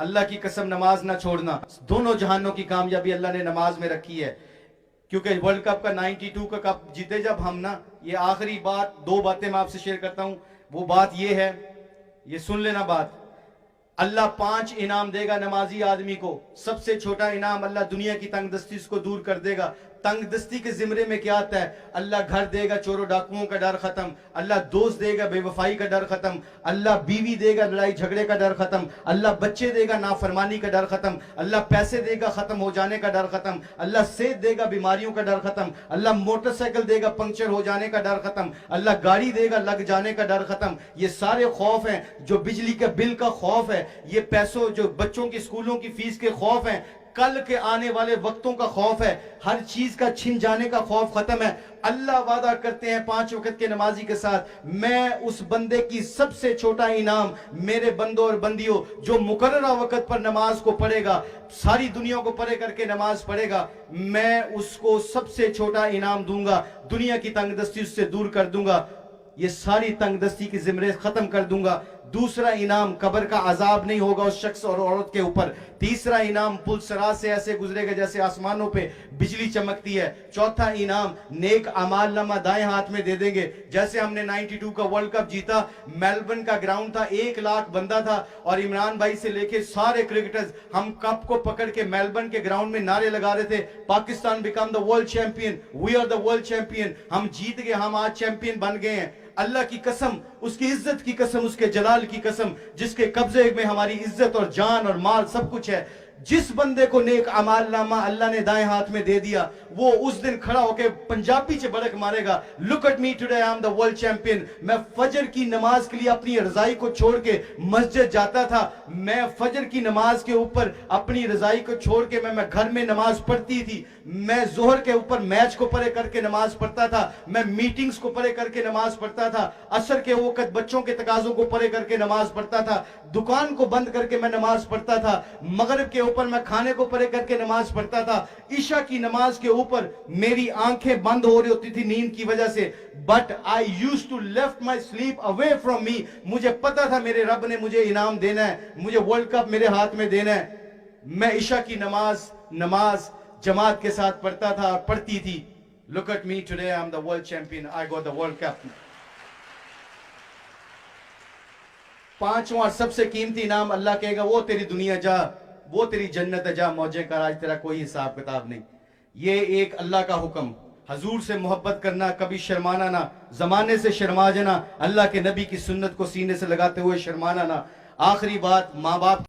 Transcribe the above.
اللہ کی قسم نماز نہ چھوڑنا. دونوں جہانوں کی کامیابی اللہ نے نماز میں رکھی ہے. کیونکہ ورلڈ کپ کا 92 کا کپ جیتے جب ہم نا، یہ آخری بات، دو باتیں میں آپ سے شیئر کرتا ہوں. وہ بات یہ ہے، یہ سن لینا بات. اللہ 5 انعام دے گا نمازی آدمی کو. سب سے چھوٹا انعام، اللہ دنیا کی تنگ دستی اس کو دور کر دے گا. تنگ دستی کے زمرے میں کیا آتا ہے؟ اللہ گھر دے گا، چوروں ڈاکوؤں کا ڈر ختم. اللہ دوست دے گا، بے وفائی کا ڈر ختم. اللہ بیوی دے گا، لڑائی جھگڑے کا ڈر ختم. اللہ بچے دے گا، نافرمانی کا ڈر ختم. اللہ پیسے دے گا، ختم ہو جانے کا ڈر ختم. اللہ صحت دے گا، بیماریوں کا ڈر ختم. اللہ موٹر سائیکل دے گا، پنکچر ہو جانے کا ڈر ختم. اللہ گاڑی دے گا، لگ جانے کا ڈر ختم. یہ سارے خوف ہیں. جو بجلی کے بل کا خوف ہے، یہ پیسوں، جو بچوں کی اسکولوں کی فیس کے خوف ہیں، کل کے آنے والے وقتوں کا خوف ہے، ہر چیز کا چھن جانے کا خوف ختم ہے. اللہ وعدہ کرتے ہیں 5 وقت کے نمازی کے ساتھ، میں اس بندے کی سب سے چھوٹا انعام، میرے بندوں اور بندیوں جو مقررہ وقت پر نماز کو پڑھے گا، ساری دنیا کو پڑھے کر کے نماز پڑھے گا، میں اس کو سب سے چھوٹا انعام دوں گا. دنیا کی تنگ دستی اس سے دور کر دوں گا. یہ ساری تنگ دستی کی زمرے ختم کر دوں گا. دوسرا انعام، قبر کا عذاب نہیں ہوگا اس شخص اور عورت کے اوپر. تیسرا انعام، پل صراط سے ایسے گزرے گا جیسے آسمانوں پہ بجلی چمکتی ہے. چوتھا انعام، نیک اعمال نامہ دائیں ہاتھ میں دے دیں گے. جیسے ہم نے 92 کا ورلڈ کپ جیتا، میلبرن کا گراؤنڈ تھا، 1 لاکھ بندہ تھا، اور عمران بھائی سے لے کے سارے کرکٹرز ہم کپ کو پکڑ کے میلبرن کے گراؤنڈ میں نعرے لگا رہے تھے، Pakistan become the world champion, we are the world champion. ہم جیت گئے، ہم آج چیمپئن بن گئے ہیں. اللہ کی قسم، اس کی عزت کی قسم، اس کے جلال کی قسم، جس کے قبضے میں ہماری عزت اور جان اور مال سب کچھ ہے، جس بندے کو نیک اعمال نامہ اللہ نے دائیں ہاتھ میں دے دیا، وہ اس دن کھڑا ہو کے پنجابی سے بڑک مارے گا، look at me today, I am the world champion. میں فجر کی نماز کے لیے اپنی رضائی کو چھوڑ کے مسجد جاتا تھا. میں فجر کی نماز کے اوپر اپنی رضائی کو چھوڑ کے میں گھر میں نماز پڑھتی تھی. میں ظہر کے اوپر میچ کو پڑھے کر کے نماز پڑھتا تھا. میں میٹنگز کو پڑھے کر کے نماز پڑھتا تھا. عصر کے وقت بچوں کے تقاضوں کو پڑھے کر کے نماز پڑھتا تھا. دکان کو بند کر کے میں نماز پڑھتا تھا. مغرب کے اوپر میں کھانے کو پڑھے کر کے نماز پڑھتا تھا. عشاء کی نماز کے اوپر میری آنکھیں بند ہو رہی ہوتی تھی نیند کی وجہ سے. But I used to left my sleep away from me. مجھے پتا تھا میرے رب نے مجھے انعام دینا ہے، مجھے ورلڈ کپ میرے ہاتھ میں دینا ہے. میں عشاء کی نماز جماعت کے ساتھ پڑھتا تھا اور پڑھتی تھی. Look at me today, I'm the world champion, I got the world cup. 5واں اور سب سے قیمتی انعام، اللہ کہے گا وہ تیری دنیا جا، وہ تیری جنت ہے، جا موجیں کر، آج تیرا کوئی حساب کتاب نہیں. یہ ایک اللہ کا حکم، حضور سے محبت کرنا، کبھی شرمانا نہ، زمانے سے شرما جانا، اللہ کے نبی کی سنت کو سینے سے لگاتے ہوئے شرمانا نہ. آخری بات، ماں باپ